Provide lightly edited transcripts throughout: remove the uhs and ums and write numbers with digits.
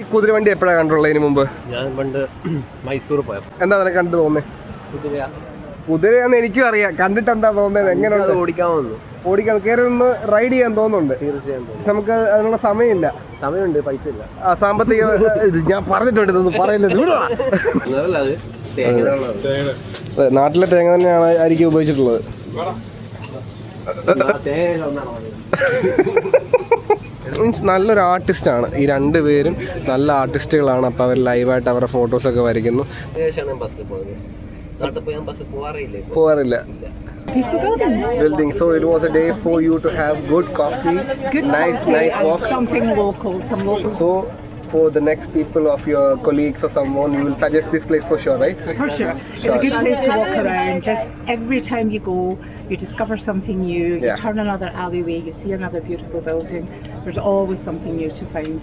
കുതിരവണ്ടി എപ്പോഴാണ് കണ്ടുള്ളതിന് മുമ്പ്? ഞാൻ പണ്ട് മൈസൂർ പോയപ്പോൾ. എന്താ നിനക്ക് കണ്ടു തോന്നുന്നത്? കുതിരയാന്ന് എനിക്കും അറിയാം, കണ്ടിട്ട് എന്താ തോന്നുന്നത്? എങ്ങനെയുണ്ട്? ഓടിക്കാൻ വന്നു, ഓടിക്കാൻ കയറി ഒന്ന് റൈഡ് ചെയ്യാൻ തോന്നുന്നുണ്ട്. തീർച്ചയായും നമുക്ക് അതിനുള്ള സമയമില്ല, സമയമുണ്ട്, പൈസ ഇല്ല. സാമ്പത്തിക ഞാൻ പറഞ്ഞിട്ടുണ്ട്, ഇതൊന്നും പറയുന്നത്. നാട്ടിലെ തേങ്ങ തന്നെയാണ് ആയിരിക്കും ഉപയോഗിച്ചിട്ടുള്ളത്. മീൻസ് നല്ലൊരു ആർട്ടിസ്റ്റാണ് ഈ രണ്ടുപേരും, നല്ല ആർട്ടിസ്റ്റുകളാണ്. അപ്പോൾ അവർ ലൈവായിട്ട് അവരുടെ ഫോട്ടോസൊക്കെ വരയ്ക്കുന്നു. പോവാറില്ല. Building. So it was a day for you to have good coffee, nice walk. Something local, some local. So for the next people of your colleagues or someone, you will suggest this place for sure, right? For sure. It's a good place to walk around. Just every time you go, you discover something new. You turn another alleyway, you see another beautiful building. There's always something new to find.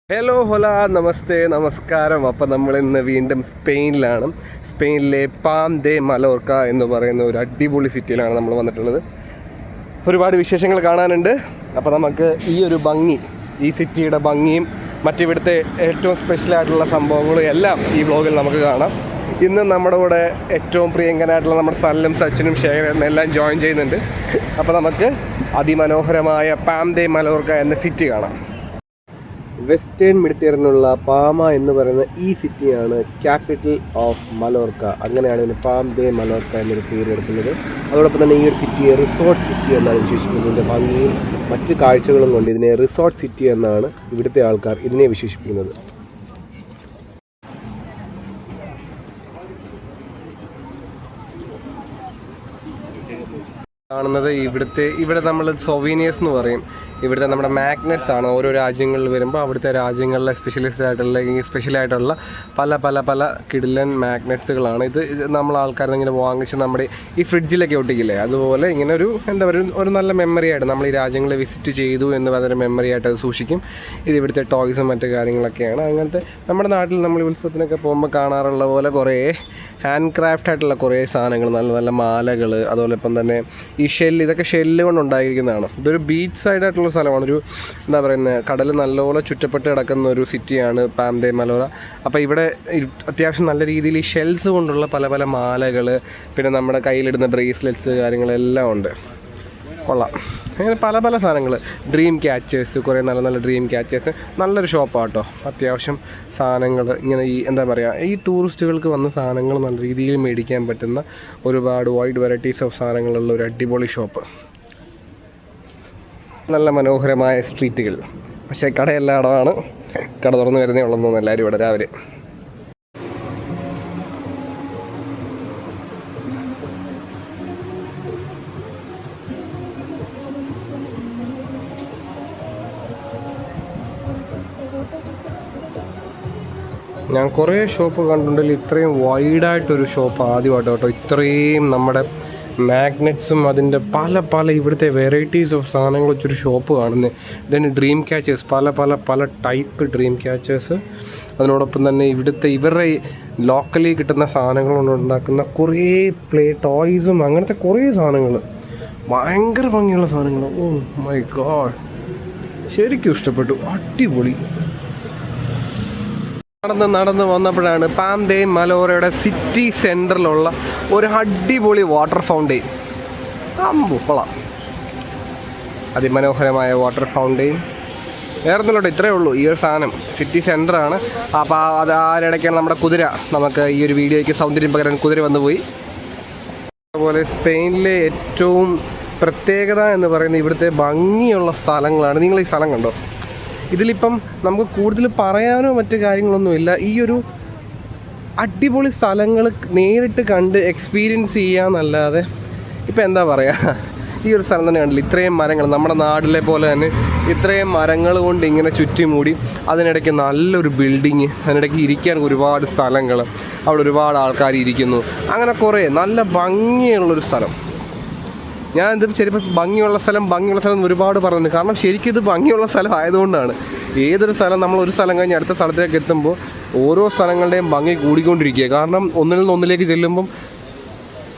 Hello ഹോല, നമസ്തേ, നമസ്കാരം. അപ്പം നമ്മൾ ഇന്ന് വീണ്ടും സ്പെയിനിലാണ്. സ്പെയിനിലെ palm ദേ മലോർക്ക എന്ന് പറയുന്ന ഒരു അടിപൊളി സിറ്റിയിലാണ് നമ്മൾ വന്നിട്ടുള്ളത്. ഒരുപാട് വിശേഷങ്ങൾ കാണാനുണ്ട്. അപ്പോൾ നമുക്ക് ഈ ഒരു ഭംഗി, ഈ സിറ്റിയുടെ ഭംഗിയും മറ്റിവിടുത്തെ ഏറ്റവും സ്പെഷ്യലായിട്ടുള്ള സംഭവങ്ങളും എല്ലാം ഈ വ്ളോഗിൽ നമുക്ക് കാണാം. ഇന്ന് നമ്മുടെ കൂടെ ഏറ്റവും പ്രിയങ്കനായിട്ടുള്ള നമ്മുടെ സല്ലും സച്ചിനും ശേഖരനും എല്ലാം ജോയിൻ ചെയ്യുന്നുണ്ട്. അപ്പോൾ നമുക്ക് അതിമനോഹരമായ പാം ദേ മലോർക്ക എന്ന സിറ്റി കാണാം. വെസ്റ്റേൺ മെഡിറ്ററേനിയനിലുള്ള പാമ എന്ന് പറയുന്ന ഈ സിറ്റിയാണ് ക്യാപിറ്റൽ ഓഫ് മലോർക്ക. അങ്ങനെയാണ് ഇതിന് പാം ദേ മലോർക്ക എന്നൊരു പേര് എടുക്കുന്നത്. അതോടൊപ്പം തന്നെ ഈ ഒരു സിറ്റിയെ റിസോർട്ട് സിറ്റി എന്നാണ് വിശേഷിപ്പിക്കുന്നത്. ഇതിൻ്റെ ഭംഗിയും മറ്റ് കാഴ്ചകളും കൊണ്ട് ഇതിനെ റിസോർട്ട് സിറ്റി എന്നാണ് ഇവിടുത്തെ ആൾക്കാർ ഇതിനെ വിശേഷിപ്പിക്കുന്നത്. കാണുന്നത് ഇവിടെ നമ്മൾ സൊവീനിയേഴ്സ് എന്ന് പറയും. ഇവിടുത്തെ നമ്മുടെ മാഗ്നറ്റ്സ് ആണ്. ഓരോ രാജ്യങ്ങളിൽ വരുമ്പോൾ അവിടുത്തെ രാജ്യങ്ങളിലെ സ്പെഷ്യലായിട്ടുള്ള പല കിടിലൻ മാഗ്നറ്റ്സുകളാണ്. ഇത് നമ്മൾ ആൾക്കാരെ ഇങ്ങനെ വാങ്ങിച്ച് നമ്മുടെ ഈ ഫ്രിഡ്ജിലൊക്കെ ഒട്ടിക്കില്ലേ, അതുപോലെ ഇങ്ങനെ ഒരു നല്ല മെമ്മറി ആയിട്ട് നമ്മൾ ഈ രാജ്യങ്ങളെ വിസിറ്റ് ചെയ്തു എന്ന് പറയുന്ന മെമ്മറി ആയിട്ട് അത് സൂക്ഷിക്കും. ഇത് ഇവിടുത്തെ ടോയ്സും മറ്റു കാര്യങ്ങളൊക്കെയാണ്. അങ്ങനത്തെ നമ്മുടെ നാട്ടിൽ നമ്മൾ ഉത്സവത്തിനൊക്കെ പോകുമ്പോൾ കാണാറുള്ള പോലെ കുറേ ഹാൻഡ് ക്രാഫ്റ്റ് ആയിട്ടുള്ള കുറേ സാധനങ്ങൾ, നല്ല നല്ല മാലകൾ, അതുപോലെ ഇപ്പം തന്നെ ഈ ഇതൊക്കെ ഷെല്ല് കൊണ്ട് ഉണ്ടായിരിക്കുന്നതാണ്. ഇതൊരു ബീച്ച് സൈഡായിട്ടുള്ള സ്ഥലമാണ്. ഒരു എന്താ പറയുന്നത്, കടൽ നല്ലപോലെ ചുറ്റപ്പെട്ട് കിടക്കുന്ന ഒരു സിറ്റിയാണ് പാം ദേ മലോറ. അപ്പോൾ ഇവിടെ അത്യാവശ്യം നല്ല രീതിയിൽ ഈ ഷെൽസ് കൊണ്ടുള്ള പല മാലകൾ, പിന്നെ നമ്മുടെ കയ്യിലിടുന്ന ബ്രേസ്ലെറ്റ്സ് കാര്യങ്ങളെല്ലാം ഉണ്ട്. കൊള്ളാം. അങ്ങനെ പല സാധനങ്ങൾ, ഡ്രീം ക്യാച്ചേഴ്സ്, കുറേ നല്ല ഡ്രീം ക്യാച്ചേഴ്സ്. നല്ലൊരു ഷോപ്പാണ് കേട്ടോ. അത്യാവശ്യം സാധനങ്ങൾ ഇങ്ങനെ ഈ എന്താ പറയുക, ഈ ടൂറിസ്റ്റുകൾക്ക് വന്ന സാധനങ്ങൾ നല്ല രീതിയിൽ മേടിക്കാൻ പറ്റുന്ന ഒരുപാട് വൈഡ് വെറൈറ്റീസ് ഓഫ് സാധനങ്ങളുള്ള ഒരു അടിപൊളി ഷോപ്പ്. നല്ല മനോഹരമായ സ്ട്രീറ്റുകൾ. പക്ഷേ കടയെല്ലാം അടവാണ്. കട തുറന്ന് വരുന്നേ ഉള്ളെന്ന് തോന്നുന്നു എല്ലാവരും ഇവിടെ രാവിലെ. ഞാൻ കുറേ ഷോപ്പ് കണ്ടിട്ടുണ്ടെങ്കിൽ ഇത്രയും വൈഡായിട്ടൊരു ഷോപ്പ് ആദ്യമായിട്ട് കേട്ടോ. ഇത്രയും നമ്മുടെ മാഗ്നറ്റ്സും അതിൻ്റെ പല ഇവിടുത്തെ വെറൈറ്റീസ് ഓഫ് സാധനങ്ങൾ വെച്ചൊരു ഷോപ്പ് കാണുന്നത്. ഇതിന് ഡ്രീം ക്യാച്ചേഴ്സ്, പല ടൈപ്പ് ഡ്രീം ക്യാച്ചേഴ്സ്. അതിനോടൊപ്പം തന്നെ ഇവരുടെ ലോക്കലി കിട്ടുന്ന സാധനങ്ങൾ കൊണ്ടുണ്ടാക്കുന്ന കുറേ ടോയ്സും അങ്ങനത്തെ കുറേ സാധനങ്ങൾ, ഭയങ്കര ഭംഗിയുള്ള സാധനങ്ങൾ. ഓ മൈ ഗോഡ്, ശരിക്കും ഇഷ്ടപ്പെട്ടു, അടിപൊളി. നടന്ന് വന്നപ്പോഴാണ് പാം ദേ മലോറയുടെ സിറ്റി സെൻറ്ററിലുള്ള ഒരു അടിപൊളി വാട്ടർ ഫൗണ്ടെയിൻ. കൊള്ളാം, അതിമനോഹരമായ വാട്ടർ ഫൗണ്ടെയിൻ. വേറൊന്നുമില്ലോട്ടെ, ഇത്രയേ ഉള്ളൂ ഈ ഒരു സാധനം. സിറ്റി സെൻറ്ററാണ്. അപ്പോൾ അത് ആരിടയ്ക്കാണ് നമ്മുടെ കുതിര, നമുക്ക് ഈ ഒരു വീഡിയോയ്ക്ക് സൗന്ദര്യം പകരാൻ കുതിര വന്നു പോയി. അതുപോലെ സ്പെയിനിലെ ഏറ്റവും പ്രത്യേകത എന്ന് പറയുന്നത് ഇവിടുത്തെ ഭംഗിയുള്ള സ്ഥലങ്ങളാണ്. നിങ്ങൾ ഈ സ്ഥലം കണ്ടോ? ഇതിലിപ്പം നമുക്ക് കൂടുതൽ പറയാനോ മറ്റു കാര്യങ്ങളൊന്നുമില്ല. ഈ ഒരു അടിപൊളി സ്ഥലങ്ങൾ നേരിട്ട് കണ്ട് എക്സ്പീരിയൻസ് ചെയ്യാന്നല്ലാതെ ഇപ്പം എന്താ പറയുക, ഈ ഒരു സ്ഥലം തന്നെ കണ്ടില്ല. ഇത്രയും മരങ്ങൾ, നമ്മുടെ നാട്ടിലെ പോലെ തന്നെ ഇത്രയും മരങ്ങൾ കൊണ്ട് ഇങ്ങനെ ചുറ്റിമൂടി, അതിനിടയ്ക്ക് നല്ലൊരു ബിൽഡിങ്, അതിനിടയ്ക്ക് ഇരിക്കാൻ ഒരുപാട് സ്ഥലങ്ങൾ, അവിടെ ഒരുപാട് ആൾക്കാർ ഇരിക്കുന്നു. അങ്ങനെ കുറേ നല്ല ഭംഗിയുള്ളൊരു സ്ഥലം. ഞാൻ എന്തും ശരിക്കും ഭംഗിയുള്ള സ്ഥലം ഒരുപാട് പറഞ്ഞിട്ടുണ്ട്. കാരണം ശരിക്കും ഇത് ഭംഗിയുള്ള സ്ഥലം ആയതുകൊണ്ടാണ്. ഏതൊരു സ്ഥലം, നമ്മൾ ഒരു സ്ഥലം കഴിഞ്ഞ് അടുത്ത സ്ഥലത്തേക്ക് എത്തുമ്പോൾ ഓരോ സ്ഥലങ്ങളുടെയും ഭംഗി കൂടിക്കൊണ്ടിരിക്കുക. കാരണം ഒന്നിൽ നിന്ന് ഒന്നിലേക്ക് ചെല്ലുമ്പം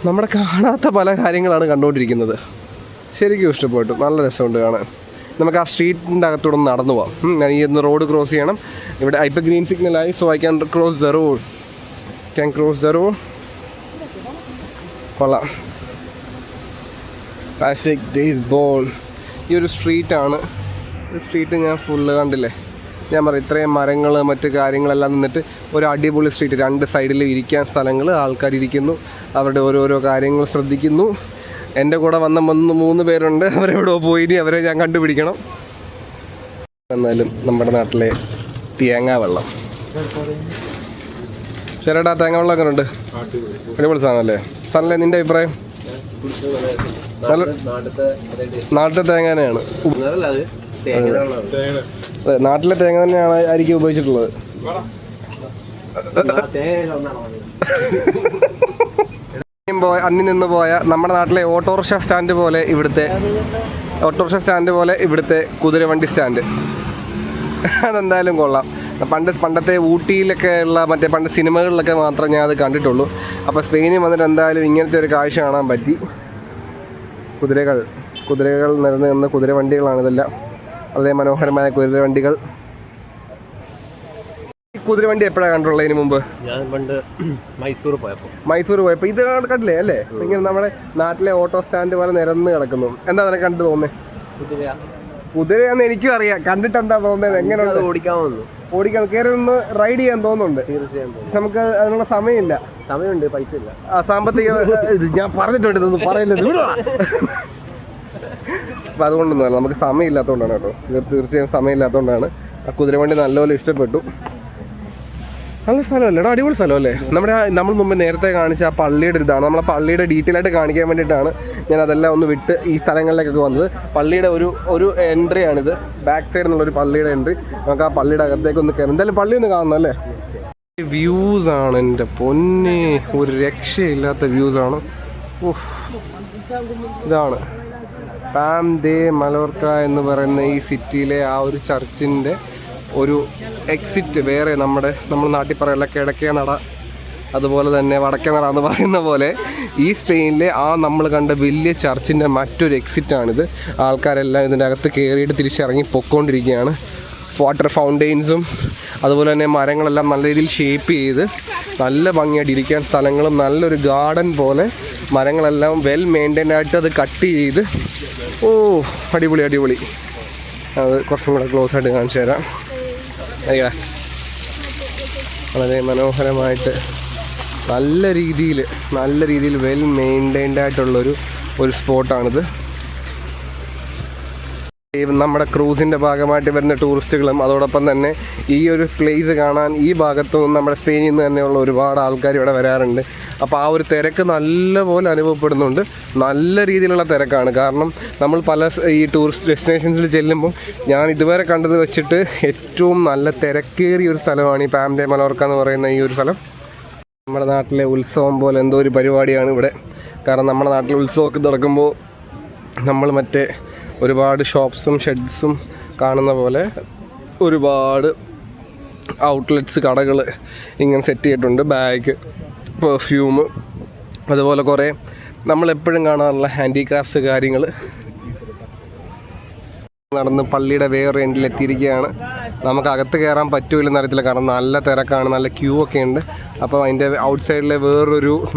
നമ്മുടെ കാണാത്ത പല കാര്യങ്ങളാണ് കണ്ടുകൊണ്ടിരിക്കുന്നത്. ശരിക്കും ഇഷ്ടപ്പെട്ടു, നല്ല രസമുണ്ട് കാണാൻ. നമുക്ക് ആ സ്ട്രീറ്റിൻ്റെ അകത്തൂടെ ഒന്ന് നടന്നു പോകാം. ഞാൻ ഈ ഒന്ന് റോഡ് ക്രോസ് ചെയ്യണം. ഇവിടെ ഇപ്പോൾ ഗ്രീൻ സിഗ്നലായി, so I can cross the road. കൊള്ളാം. Classic days born. ഈ ഒരു സ്ട്രീറ്റാണ്. ഈ സ്ട്രീറ്റ് ഞാൻ ഫുള്ള് കണ്ടില്ലേ. ഞാൻ പറയും ഇത്രയും മരങ്ങൾ മറ്റു കാര്യങ്ങളെല്ലാം നിന്നിട്ട് ഒരു അടിപൊളി സ്ട്രീറ്റ്. 2 സൈഡിൽ ഇരിക്കാൻ സ്ഥലങ്ങൾ, ആൾക്കാർ ഇരിക്കുന്നു, അവരുടെ ഓരോരോ കാര്യങ്ങൾ ശ്രദ്ധിക്കുന്നു. എൻ്റെ കൂടെ വന്ന 3 പേരുണ്ട്. അവരെവിടെയോ പോയി, അവരെ ഞാൻ കണ്ടുപിടിക്കണം. എന്നാലും നമ്മുടെ നാട്ടിലെ തേങ്ങാ വെള്ളം. ചേട്ടാ തേങ്ങ വെള്ളം ഒക്കെ ഉണ്ട്. അടിപൊളി സാധനമല്ലേ? സാധനല്ലേ നിൻ്റെ അഭിപ്രായം? നല്ല നാട്ടിലെ തേങ്ങ തന്നെയാണ്. അതെ, നാട്ടിലെ തേങ്ങ തന്നെയാണ് ആയിരിക്കും ഉപയോഗിച്ചിട്ടുള്ളത്. അന്യം നിന്ന് പോയ നമ്മുടെ നാട്ടിലെ ഓട്ടോറിക്ഷ സ്റ്റാൻഡ് പോലെ ഇവിടുത്തെ കുതിരവണ്ടി സ്റ്റാൻഡ്. അതെന്തായാലും കൊള്ളാം. പണ്ടത്തെ ഊട്ടിയിലൊക്കെ ഉള്ള പണ്ട് സിനിമകളിലൊക്കെ മാത്രമേ ഞാൻ അത് കണ്ടിട്ടുള്ളൂ. അപ്പോൾ സ്പെയിനിൽ വന്നിട്ട് എന്തായാലും ഇങ്ങനത്തെ ഒരു കാഴ്ച കാണാൻ പറ്റി. കുതിരകൾ നിരന്ന് നിന്ന് കുതിരവണ്ടികളാണ് ഇതെല്ലാം. വളരെ മനോഹരമായ കുതിരവണ്ടികൾ. ഈ കുതിരവണ്ടി എപ്പോഴാണ് കണ്ടുള്ളത്? ഇതിന് മുമ്പ് ഞാൻ പണ്ട് മൈസൂർ പോയപ്പോൾ ഇത് കണ്ടില്ലേ അല്ലേ? ഇങ്ങനെ നമ്മുടെ നാട്ടിലെ ഓട്ടോ സ്റ്റാൻഡ് പോലെ നിരന്ന് കിടക്കുന്നു. എന്താ നിനക്ക് കണ്ടു തോന്നുന്നത്? കുതിരയാന്ന് എനിക്കും അറിയാം. കണ്ടിട്ട് എന്താ തോന്നുന്നത്? എങ്ങനെയുണ്ട്? ഓടിക്കാൻ കയറി ഒന്ന് റൈഡ് ചെയ്യാൻ തോന്നുന്നുണ്ട്. തീർച്ചയായും നമുക്ക് അതിനുള്ള സമയമുണ്ട്, പൈസ ഇല്ല. സാമ്പത്തിക ഞാൻ പറഞ്ഞിട്ടുണ്ട്, ഇതൊന്നും പറയില്ല. അപ്പം അതുകൊണ്ടൊന്നുമല്ല, നമുക്ക് സമയമില്ലാത്തതുകൊണ്ടാണ് കേട്ടോ. തീർച്ചയായും സമയമില്ലാത്തതുകൊണ്ടാണ്. ആ കുതിരവണ്ടി നല്ലപോലെ ഇഷ്ടപ്പെട്ടു. നല്ല സ്ഥലമല്ലേ? അടിപൊളി സ്ഥലമല്ലേ? നമ്മൾ മുമ്പ് നേരത്തെ കാണിച്ച ആ പള്ളിയുടെ ഇതാണ്. നമ്മളെ പള്ളിയുടെ ഡീറ്റെയിൽ ആയിട്ട് കാണിക്കാൻ വേണ്ടിയിട്ടാണ് ഞാൻ അതെല്ലാം ഒന്ന് വിട്ട് ഈ സ്ഥലങ്ങളിലേക്കൊക്കെ വന്നത്. പള്ളിയുടെ ഒരു എൻട്രി ആണിത്. ബാക്ക് സൈഡിൽ നിന്നുള്ളൊരു പള്ളിയുടെ എൻട്രി. നമുക്ക് ആ പള്ളിയുടെ അകത്തേക്ക് ഒന്ന് കയറി എന്തായാലും പള്ളി ഒന്ന് കാണണം അല്ലേ? വ്യൂസാണ് എൻ്റെ പൊന്നെ, ഒരു രക്ഷയില്ലാത്ത വ്യൂസാണ്. ഇതാണ് പാം ദേ മലോർക്ക എന്ന് പറയുന്ന ഈ സിറ്റിയിലെ ആ ഒരു ചർച്ചിൻ്റെ ഒരു എക്സിറ്റ്. വേറെ നമ്മൾ നാട്ടിൽ പറയല്ല കിഴക്കേ നട, അതുപോലെ തന്നെ വടക്കേ നട എന്ന് പറയുന്ന പോലെ ഈ സ്പെയിനിലെ ആ നമ്മൾ കണ്ട വലിയ ചർച്ചിൻ്റെ മറ്റൊരു എക്സിറ്റാണിത്. ആൾക്കാരെല്ലാം ഇതിൻ്റെ അകത്ത് കയറിയിട്ട് തിരിച്ചിറങ്ങി പൊയ്ക്കൊണ്ടിരിക്കുകയാണ്. വാട്ടർ ഫൗണ്ടെയിൻസും അതുപോലെ തന്നെ മരങ്ങളെല്ലാം നല്ല രീതിയിൽ ഷേപ്പ് ചെയ്ത് നല്ല ഭംഗിയായിട്ട് ഇരിക്കാൻ സ്ഥലങ്ങളും, നല്ലൊരു ഗാർഡൻ പോലെ മരങ്ങളെല്ലാം വെൽ മെയിൻറ്റൈൻഡ് ആയിട്ട് അത് കട്ട് ചെയ്ത് അടിപൊളി. അത് കുറച്ചും കൂടെ ക്ലോസ് ആയിട്ട് കാണിച്ചു തരാം. അയ്യാ, വളരെ മനോഹരമായിട്ട് നല്ല രീതിയിൽ വെൽ മെയിൻറ്റൈൻഡ് ആയിട്ടുള്ളൊരു സ്പോട്ടാണിത്. നമ്മുടെ ക്രൂസിൻ്റെ ഭാഗമായിട്ട് വരുന്ന ടൂറിസ്റ്റുകളും അതോടൊപ്പം തന്നെ ഈ ഒരു പ്ലേസ് കാണാൻ ഈ ഭാഗത്തു നിന്ന് നമ്മുടെ സ്പെയിനിൽ നിന്ന് തന്നെയുള്ള ഒരുപാട് ആൾക്കാർ ഇവിടെ വരാറുണ്ട്. അപ്പോൾ ആ ഒരു തിരക്ക് നല്ലപോലെ അനുഭവപ്പെടുന്നുണ്ട്. നല്ല രീതിയിലുള്ള തിരക്കാണ്. കാരണം നമ്മൾ പല ഈ ടൂറിസ്റ്റ് ഡെസ്റ്റിനേഷൻസിൽ ചെല്ലുമ്പോൾ ഞാൻ ഇതുവരെ കണ്ടത് വെച്ചിട്ട് ഏറ്റവും നല്ല തിരക്കേറിയ ഒരു സ്ഥലമാണ് ഈ പാം ദേ മലോർക്ക എന്ന് പറയുന്ന ഈ ഒരു സ്ഥലം. നമ്മുടെ നാട്ടിലെ ഉത്സവം പോലെ എന്തോ ഒരു പരിപാടിയാണ് ഇവിടെ. കാരണം നമ്മുടെ നാട്ടിലെ ഉത്സവമൊക്കെ നടക്കുമ്പോൾ നമ്മൾ ഒരുപാട് ഷോപ്സും ഷെഡ്സും കാണുന്ന പോലെ ഒരുപാട് ഔട്ട്ലെറ്റ്സ്, കടകൾ ഇങ്ങനെ സെറ്റ് ചെയ്തിട്ടുണ്ട്. ബാഗ്, പെർഫ്യൂം, അതുപോലെ കുറേ നമ്മളെപ്പോഴും കാണാറുള്ള ഹാൻഡിക്രാഫ്റ്റ്സ് കാര്യങ്ങൾ. നടന്ന് പള്ളിയുടെ വേറെ എൻഡിലെത്തിയിരിക്കുകയാണ്. നമുക്ക് അകത്ത് കയറാൻ പറ്റുമില്ലെന്ന് അറിയത്തില്ല, കാരണം നല്ല തിരക്കാണ്, നല്ല ക്യൂ ഒക്കെ ഉണ്ട്. അപ്പോൾ അതിൻ്റെ ഔട്ട് സൈഡിലെ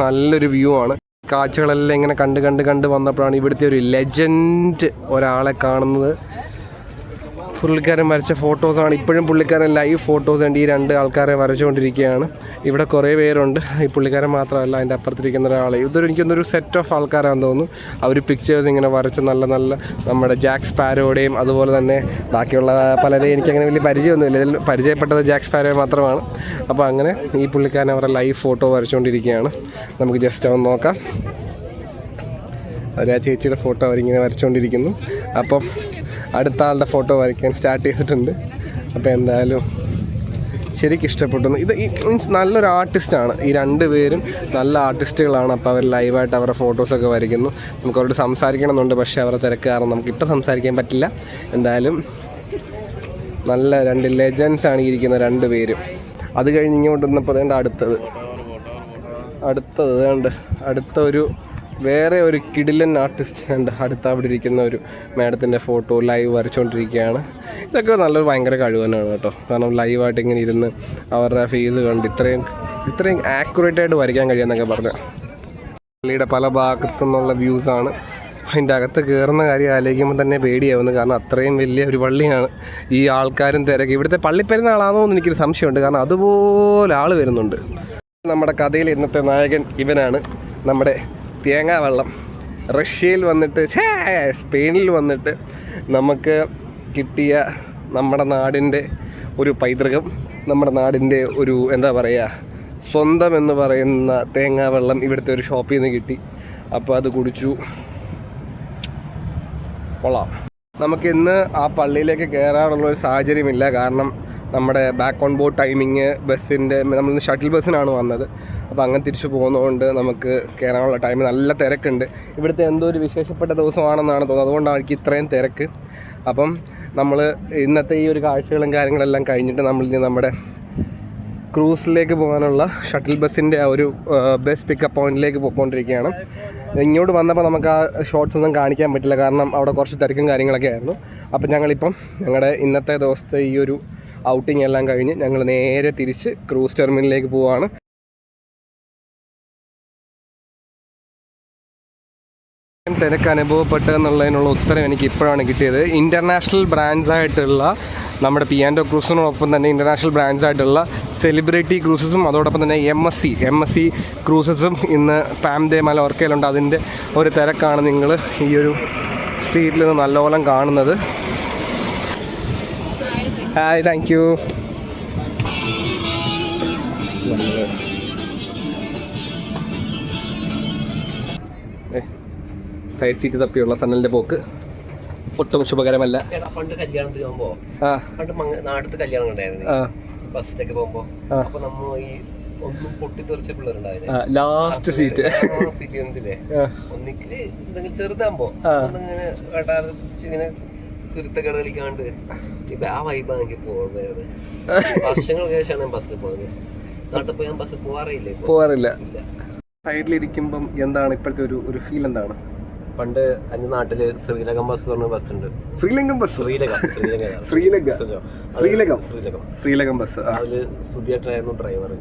നല്ലൊരു വ്യൂ ആണ്. കാഴ്ചകളെല്ലാം ഇങ്ങനെ കണ്ട് വന്നപ്പോഴാണ് ഇവിടുത്തെ ഒരു ലെജൻഡ് ഒരാളെ കാണുന്നത്. പുള്ളിക്കാരൻ വരച്ച ഫോട്ടോസാണ്. ഇപ്പോഴും പുള്ളിക്കാരൻ ലൈവ് ഫോട്ടോസ് ഉണ്ട്. ഈ 2 ആൾക്കാരെ വരച്ചുകൊണ്ടിരിക്കുകയാണ്. ഇവിടെ കുറേ പേരുണ്ട്. ഈ പുള്ളിക്കാരൻ മാത്രമല്ല, അതിൻ്റെ അപ്പുറത്തിരിക്കുന്ന ഒരാൾ. എനിക്കൊന്നൊരു സെറ്റ് ഓഫ് ആൾക്കാരാണെന്ന് തോന്നുന്നു. അവർ പിക്ചേഴ്സ് ഇങ്ങനെ വരച്ച് നല്ല നമ്മുടെ ജാക്ക് സ്പാരോയുടെയും അതുപോലെ തന്നെ ബാക്കിയുള്ള പലരെയും എനിക്കങ്ങനെ വലിയ പരിചയമൊന്നുമില്ല. ഇതിൽ പരിചയപ്പെട്ടത് ജാക്ക് സ്പാരോ മാത്രമാണ്. അപ്പോൾ അങ്ങനെ ഈ പുള്ളിക്കാരൻ അവരുടെ ലൈവ് ഫോട്ടോ വരച്ചുകൊണ്ടിരിക്കുകയാണ്. നമുക്ക് ജസ്റ്റ് അവൻ നോക്കാം. അവർ ആ ചേച്ചിയുടെ ഫോട്ടോ അവരിങ്ങനെ വരച്ചുകൊണ്ടിരിക്കുന്നു. അപ്പം അടുത്ത ആളുടെ ഫോട്ടോ വരയ്ക്കാൻ സ്റ്റാർട്ട് ചെയ്തിട്ടുണ്ട്. അപ്പോൾ എന്തായാലും ശരിക്കും ഇഷ്ടപ്പെട്ടു. ഇത് മീൻസ് നല്ലൊരു ആർട്ടിസ്റ്റാണ്. ഈ 2 പേരും നല്ല ആർട്ടിസ്റ്റുകളാണ്. അപ്പോൾ അവർ ലൈവായിട്ട് അവരുടെ ഫോട്ടോസൊക്കെ വരയ്ക്കുന്നു. നമുക്ക് അവരോട് സംസാരിക്കണമെന്നുണ്ട്, പക്ഷേ അവരുടെ തിരക്ക് കാരണം നമുക്കിപ്പോൾ സംസാരിക്കാൻ പറ്റില്ല. എന്തായാലും നല്ല 2 ലെജൻസാണ് ഇരിക്കുന്ന 2 പേരും. അത് കഴിഞ്ഞ് ഇങ്ങോട്ട് വന്നപ്പോൾ അടുത്ത ഒരു വേറെ ഒരു കിടിലൻ ആർട്ടിസ്റ്റ് ഉണ്ട് അടുത്ത് അവിടെ ഇരിക്കുന്ന ഒരു മാഡത്തിൻ്റെ ഫോട്ടോ ലൈവ് വരച്ചുകൊണ്ടിരിക്കുകയാണ്. ഇതൊക്കെ നല്ലൊരു ഭയങ്കര കഴിവ് തന്നെയാണ് കേട്ടോ. കാരണം ലൈവായിട്ട് ഇങ്ങനെ ഇരുന്ന് അവരുടെ ഫേസ് കണ്ട് ഇത്രയും ആക്യുറേറ്റായിട്ട് വരയ്ക്കാൻ കഴിയുമെന്നൊക്കെ പറഞ്ഞു. പള്ളിയുടെ പല ഭാഗത്തു നിന്നുള്ള വ്യൂസാണ്. അതിൻ്റെ അകത്ത് കയറുന്ന കാര്യം ആലോചിക്കുമ്പോൾ തന്നെ പേടിയാവുന്നു. കാരണം അത്രയും വലിയ ഒരു പള്ളിയാണ്. ഈ ആൾക്കാരും തിരക്ക് ഇവിടുത്തെ പള്ളിപ്പെരുന്നാളാണോ എന്ന് എനിക്കൊരു സംശയമുണ്ട്. കാരണം അതുപോലെ ആൾ വരുന്നുണ്ട്. നമ്മുടെ കഥയിൽ ഇന്നത്തെ നായകൻ ഇവനാണ്. നമ്മുടെ തേങ്ങാവെള്ളം റഷ്യയിൽ വന്നിട്ട് സ്പെയിനിൽ വന്നിട്ട് നമുക്ക് കിട്ടിയ നമ്മുടെ നാടിൻ്റെ ഒരു പൈതൃകം, നമ്മുടെ നാടിൻ്റെ ഒരു എന്താ പറയുക സ്വന്തം എന്ന് പറയുന്ന തേങ്ങാവെള്ളം ഇവിടുത്തെ ഒരു ഷോപ്പിൽ നിന്ന് കിട്ടി. അപ്പോൾ അത് കുടിച്ചു. കൊള്ളാം. നമുക്കിന്ന് ആ പള്ളിയിലേക്ക് കയറാനുള്ളൊരു സാഹചര്യമില്ല. കാരണം നമ്മുടെ ബാക്ക് ഓൺ ബോർഡ് ടൈമിങ് ബസ്സിൻ്റെ നമ്മൾ ഷട്ടിൽ ബസ്സിനാണ് വന്നത്. അപ്പോൾ അങ്ങനെ തിരിച്ചു പോകുന്നതുകൊണ്ട് നമുക്ക് കയറാനുള്ള ടൈം നല്ല തിരക്കുണ്ട്. ഇവിടുത്തെ എന്തോ ഒരു വിശേഷപ്പെട്ട ദിവസമാണെന്നാണ് തോന്നുന്നത്. അതുകൊണ്ടാണ് എനിക്ക് ഇത്രയും തിരക്ക്. അപ്പം നമ്മൾ ഇന്നത്തെ ഈ ഒരു കാഴ്ചകളും കാര്യങ്ങളെല്ലാം കഴിഞ്ഞിട്ട് നമ്മളിനി നമ്മുടെ ക്രൂസിലേക്ക് പോകാനുള്ള ഷട്ടിൽ ബസ്സിൻ്റെ ആ ഒരു ബസ് പിക്കപ്പ് പോയിന്റിലേക്ക് പോയിക്കൊണ്ടിരിക്കുകയാണ്. ഇങ്ങോട്ട് വന്നപ്പോൾ നമുക്ക് ആ ഷോട്ട്സ് ഒന്നും കാണിക്കാൻ പറ്റില്ല. കാരണം അവിടെ കുറച്ച് തിരക്കും കാര്യങ്ങളൊക്കെ ആയിരുന്നു. അപ്പം ഞങ്ങളിപ്പം ഞങ്ങളുടെ ഇന്നത്തെ ദിവസത്തെ ഈ ഒരു ഔട്ടിംഗ് എല്ലാം കഴിഞ്ഞ് ഞങ്ങൾ നേരെ തിരിച്ച് ക്രൂസ് ടെർമിനലിലേക്ക് പോവുകയാണ്. തിരക്ക് അനുഭവപ്പെട്ടു എന്നുള്ളതിനുള്ള ഉത്തരം എനിക്ക് ഇപ്പോഴാണ് കിട്ടിയത്. ഇൻ്റർനാഷണൽ ബ്രാൻഡ്സായിട്ടുള്ള നമ്മുടെ പിയാൻഡോ ക്രൂസിനോടൊപ്പം തന്നെ ഇൻ്റർനാഷണൽ ബ്രാൻഡ്സായിട്ടുള്ള സെലിബ്രിറ്റി ക്രൂസസും അതോടൊപ്പം തന്നെ എം എസ് സി ക്രൂസസും ഇന്ന് പാം ദേ മലോർക്കയിലുണ്ട്. അതിൻ്റെ ഒരു തിരക്കാണ് നിങ്ങൾ ഈ ഒരു സ്ട്രീറ്റിൽ നിന്ന് നല്ലപോലെ കാണുന്നത്. Hi, thank you. Side seat തപ്പിയുള്ള സന്നലിൻ്റെ പോക്ക് ഒട്ടും ശുഭകരമല്ല. പണ്ട് കല്യാണത്തിന് പോകുമ്പോ പണ്ട് നാട്ടിലത്തെ കല്യാണം ഉണ്ടായിരുന്നു ബസ്സിലൊക്കെ പോകുമ്പോ. അപ്പൊ നമ്മ ഈ ഒന്നും പൊട്ടിത്തെറിച്ച പിള്ളേരുണ്ടാവില്ലേ ലാസ്റ്റ് സീറ്റ് എന്തില്ലേ ഒന്നിക്കല് എന്തെങ്കിലും ചെറുതാകുമ്പോ ഒന്നിങ്ങനെ വെട്ടാറിച്ച് ഇങ്ങനെ കുരുത്തക്കട കളിക്കാണ്ട് ഇപ്പൊ ആ വൈബാണ് എനിക്ക് പോകുന്നത്. വർഷങ്ങൾക്ക് ശേഷമാണ് ഞാൻ ബസ്സിൽ പോകുന്നത്. നാട്ടിൽ പോയി ഞാൻ ബസ്സിൽ പോവാറില്ല. സൈഡിലിരിക്കുമ്പം എന്താണ് ഇപ്പോഴത്തെ ഒരു ഫീൽ എന്താണ്? പണ്ട് അഞ്ച് നാട്ടില് ശ്രീലകം ബസ് പറഞ്ഞ ബസ് ഉണ്ട്. ശ്രീലകം ബസ്. അതില് സുധിയേട്ടനായിരുന്നു ഡ്രൈവർ.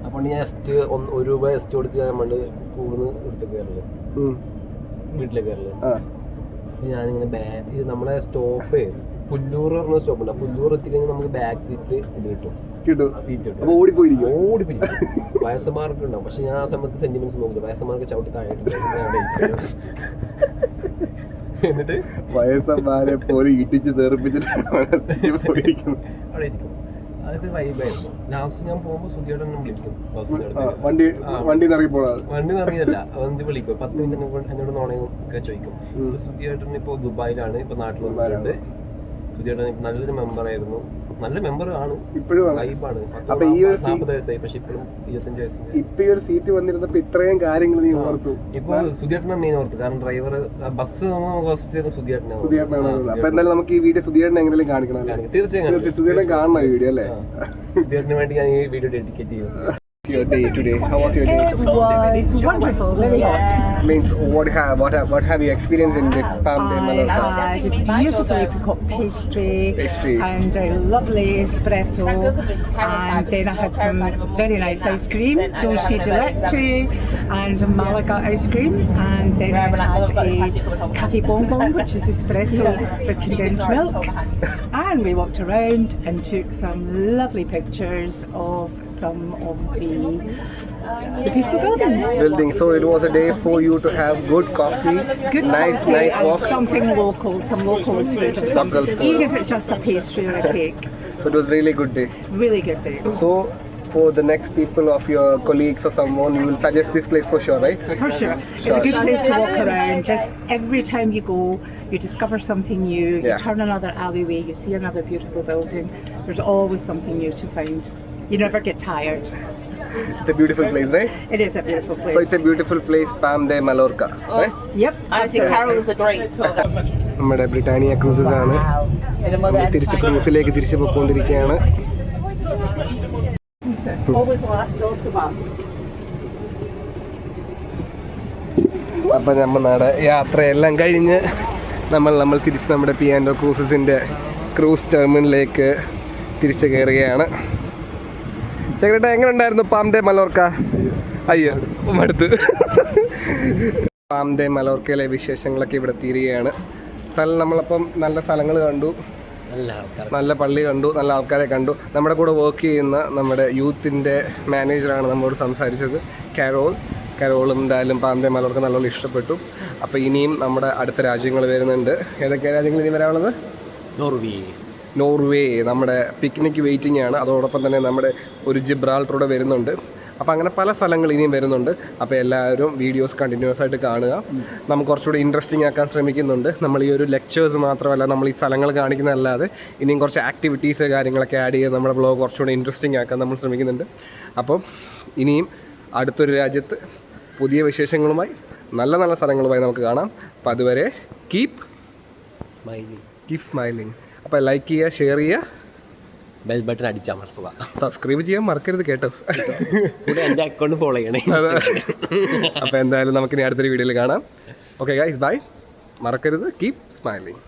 അപ്പൊ ഞാൻ ജസ്റ്റ് ₹1 ജസ്റ്റ് കൊടുത്ത് ഞാൻ പണ്ട് സ്കൂളിൽ നിന്ന് എടുത്ത് കയറല് വീട്ടിലേക്ക് കയറല്. ഞാനിങ്ങനെ ഇത് നമ്മളെ സ്റ്റോപ്പ് പുല്ലൂർ പറഞ്ഞ സ്റ്റോപ്പ് ഉണ്ട്. പുല്ലൂർ എത്തിക്കഴിഞ്ഞാൽ നമുക്ക് ബാക്ക് സീറ്റ് ഇത് കിട്ടും. ഓടിപ്പോയിരിക്കും. വയസ്സന്മാർക്ക് ഉണ്ടാവും. പക്ഷെ ഞാൻ ആ സമയത്ത് സെന്റിമെന്റ്സ് നോക്കില്ല. വയസ്സന്മാർക്ക് ചവിട്ടി താഴായിട്ട് എന്നിട്ട് വയസ്സന്മാരെ പോലും ഇടിച്ച് തെറിപ്പിച്ചിട്ട് അവിടെ ഇരിക്കും. അതൊക്കെ വൈബായിരുന്നു. ലാസ്റ്റ് ഞാൻ പോകുമ്പോ സുധിയേട്ടൻ വിളിക്കും വണ്ടി നിറങ്ങിയതല്ല വണ്ടി വിളിക്കും. 10 മിനിറ്റ് എന്നോട് നോണയും ഒക്കെ ചോദിക്കും. സുധിയേട്ടൻ ഇപ്പൊ ദുബായിലാണ്. ഇപ്പൊ നാട്ടിൽ വന്നിട്ടുണ്ട്. സുധിയേട്ടൻ നല്ലൊരു മെമ്പറായിരുന്നു. നല്ല മെമ്പർ ആണ് ഇപ്പോഴും. വൈബാണ്. 40 വയസ്സായി. പക്ഷെ ഇപ്പോഴും 25 വയസ്സ്. ഇപ്പൊ ഈ ഒരു സീറ്റ് വന്നിരുന്നപ്പോ ഇത്രയും കാര്യങ്ങൾ നീ ഓർത്തു. ഇപ്പൊ സുധിയേട്ടനെ മെയിൻ ഓർത്തു. കാരണം ഡ്രൈവർ ബസ് ഫസ്റ്റ് സുധിയേട്ടനാണ്. അപ്പൊ എന്തായാലും നമുക്ക് ഈ വീഡിയോ സുധിയേട്ടനെ എങ്ങനെയും കാണിക്കണം. തീർച്ചയായും സുധിയേട്ടൻ കാണണം ഈ വീഡിയോ അല്ലേ? സുധിയേട്ടന് വേണ്ടി ഞാൻ ഈ വീഡിയോ ഡെഡിക്കേറ്റ് ചെയ്യുന്നു. Your day today? How was your day? It was wonderful, very hot. Means what have you experienced in this Palm de Mallorca? I had a beautiful apricot pastry and a lovely espresso, and then I had some very nice ice cream, dolce de leche and Malaga ice cream, and then I had a cafe bonbon, which is espresso with condensed milk, and we walked around and took some lovely pictures of some of the beautiful buildings. So it was a day for you to have good coffee, nice and walk, something local, some local food, or something, even if it's just a pastry or a cake. So it was really good day. Really good day. So for the next people of your colleagues or someone, you will suggest this place for sure, right? For sure. It's a good place to walk around. Just every time you go, you discover something new. You turn another alleyway, you see another beautiful building. There's always something new to find. You never get tired. It's a beautiful place, right? It is a beautiful place. So it's a beautiful place, Palm de Mallorca, right? Yep. I think Carol is a great tour. നമ്മുടെ Britannia cruises ആണ്. തിരിച്ച് ക്രൂസിലേക്ക് തിരിച്ചു പോയിക്കൊണ്ടിരിക്കുകയാണ്. Always last off the bus. അപ്പം നമ്മുടെ യാത്രയെല്ലാം കഴിഞ്ഞ് നമ്മൾ തിരിച്ച് നമ്മുടെ പിയാനോ ക്രൂസസിൻ്റെ ക്രൂസ് ടെർമിനലിലേക്ക് തിരിച്ച് കയറുകയാണ്. ചേട്ടാ എങ്ങനെ ഉണ്ടായിരുന്നു പാം ഡേ മലോർക്ക? അയ്യോ മടുത്ത്. പാം ഡേ മലോർക്കയിലെ വിശേഷങ്ങളൊക്കെ ഇവിടെ തീരുകയാണ്. നമ്മളപ്പം നല്ല സ്ഥലങ്ങൾ കണ്ടു, നല്ല പള്ളി കണ്ടു, നല്ല ആൾക്കാരെ കണ്ടു. നമ്മുടെ കൂടെ വർക്ക് ചെയ്യുന്ന നമ്മുടെ യൂത്തിൻ്റെ മാനേജറാണ് നമ്മളോട് സംസാരിച്ചത്, കരോളും എന്തായാലും പാം ഡേ മലോർക്ക നല്ലോണം ഇഷ്ടപ്പെട്ടു. അപ്പോൾ ഇനിയും നമ്മുടെ അടുത്ത രാജ്യങ്ങൾ വരുന്നുണ്ട്. ഏതൊക്കെ രാജ്യങ്ങൾ ഇനി വരാനുള്ളത്? നോർവേ നമ്മുടെ പിക്നിക് വെയിറ്റിംഗ് ആണ്. അതോടൊപ്പം തന്നെ നമ്മുടെ ഒരു ജിബ്രാൾട്ടറൂടെ വരുന്നുണ്ട്. അപ്പോൾ അങ്ങനെ പല സ്ഥലങ്ങൾ ഇനിയും വരുന്നുണ്ട്. അപ്പോൾ എല്ലാവരും വീഡിയോസ് കണ്ടിന്യൂസ് ആയിട്ട് കാണുക. നമുക്ക് കുറച്ചുകൂടി ഇൻട്രസ്റ്റിംഗ് ആക്കാൻ ശ്രമിക്കുന്നുണ്ട്. നമ്മൾ ഈ ഒരു ലെക്ചേഴ്സ് മാത്രമല്ല, നമ്മൾ ഈ സ്ഥലങ്ങൾ കാണിക്കുന്നതല്ലാതെ ഇനിയും കുറച്ച് ആക്ടിവിറ്റീസ് കാര്യങ്ങളൊക്കെ ആഡ് ചെയ്ത് നമ്മുടെ ബ്ലോഗ് കുറച്ചുകൂടി ഇൻട്രസ്റ്റിംഗ് ആക്കാൻ നമ്മൾ ശ്രമിക്കുന്നുണ്ട്. അപ്പം ഇനിയും അടുത്തൊരു രാജ്യത്ത് പുതിയ വിശേഷങ്ങളുമായി നല്ല നല്ല സ്ഥലങ്ങളുമായി നമുക്ക് കാണാം. അപ്പോൾ അതുവരെ കീപ് സ്മൈലിംഗ്. അപ്പോൾ ലൈക്ക് ചെയ്യുക, ഷെയർ ചെയ്യുക, ബെൽ ബട്ടൺ അടിച്ചമർത്തുക, സബ്സ്ക്രൈബ് ചെയ്യാൻ മറക്കരുത് കേട്ടോ. എൻ്റെ അക്കൗണ്ട് ഫോളോ ചെയ്യണേ. അപ്പോൾ എന്തായാലും നമുക്കിനി അടുത്തൊരു വീഡിയോയിൽ കാണാം. Okay guys, bye. മറക്കരുത്, കീപ് സ്മൈലിംഗ്.